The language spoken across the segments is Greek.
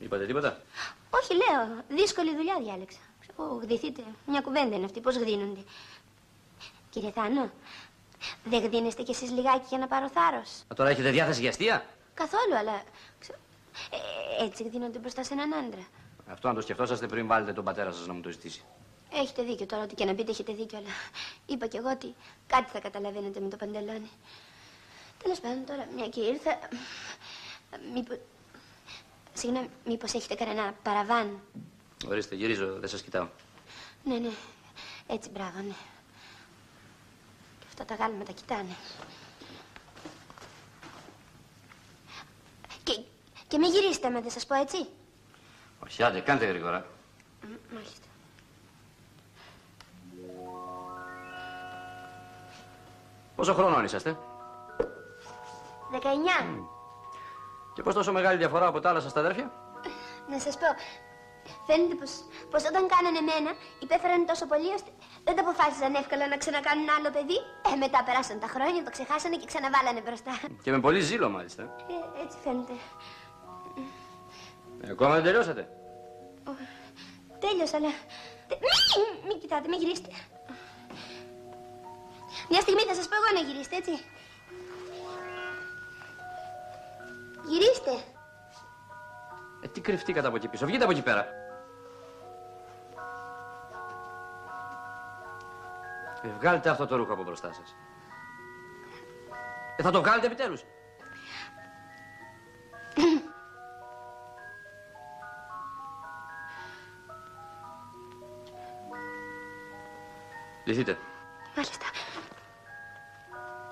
Είπατε τίποτα? Όχι, λέω. Δύσκολη δουλειά διάλεξα. Γδυθείτε. Μια κουβέντα είναι αυτή. Πώς γδύνονται. Κύριε Θάνο, δεν γδύνεστε κι εσείς λιγάκι για να πάρω θάρρος? Τώρα έχετε διάθεση για αστεία? Καθόλου, αλλά... έτσι γδύνονται μπροστά σε έναν άντρα. Αυτό να το σκεφτόσαστε πριν βάλετε τον πατέρα σας να μου το ζητήσει. Έχετε δίκιο τώρα, ό,τι και να πείτε έχετε δίκιο, αλλά είπα κι εγώ ότι κάτι θα καταλαβαίνετε με το παντελόνι. Τέλος πάντων, τώρα μια και ήρθα... Συγγνώμη, μήπως έχετε κανένα παραβάν? Ορίστε, γυρίζω, δεν σας κοιτάω. Ναι, ναι, έτσι, μπράβο, ναι. Και αυτά τα γάλματα τα κοιτάνε. Και μην γυρίσετε με, δεν σας πω έτσι. Όχι, άντε, κάντε γρήγορα. Μάλιστα. Πόσο χρονών είσαστε? 19. Και πώς τόσο μεγάλη διαφορά από τα άλλα σας τα αδέρφια? Να σας πω, φαίνεται πως όταν κάνανε εμένα, υπέφεραν τόσο πολύ ώστε δεν τα αποφάσισαν εύκολα να ξανακάνουν άλλο παιδί. Μετά περάσαν τα χρόνια, το ξεχάσανε και ξαναβάλανε μπροστά. Και με πολύ ζήλο μάλιστα. Έτσι φαίνεται. Ακόμα δεν τελειώσατε? Τέλειωσα, αλλά... Μην κοιτάτε, μην γυρίσετε. Μια στιγμή θα σας πω εγώ να γυρίσετε, έτσι. Γυρίστε. Τι κρυφτήκατε από εκεί πίσω, βγείτε από εκεί πέρα. Βγάλετε αυτό το ρούχο από μπροστά σας. Θα το βγάλετε επιτέλους? Λυθείτε. Μάλιστα.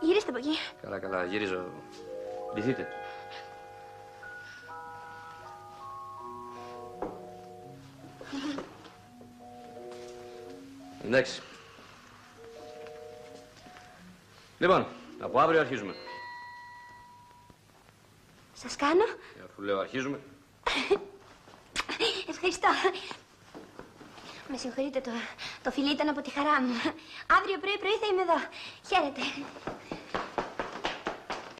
Γυρίστε από εκεί. Καλά, καλά, γυρίζω. Λυθείτε. Εντάξει. Λοιπόν, από αύριο αρχίζουμε. Σας κάνω. Αφού λέω αρχίζουμε. Ευχαριστώ. Με συγχωρείτε, το φιλί ήταν από τη χαρά μου. Αύριο πρωί θα είμαι εδώ. Χαίρετε.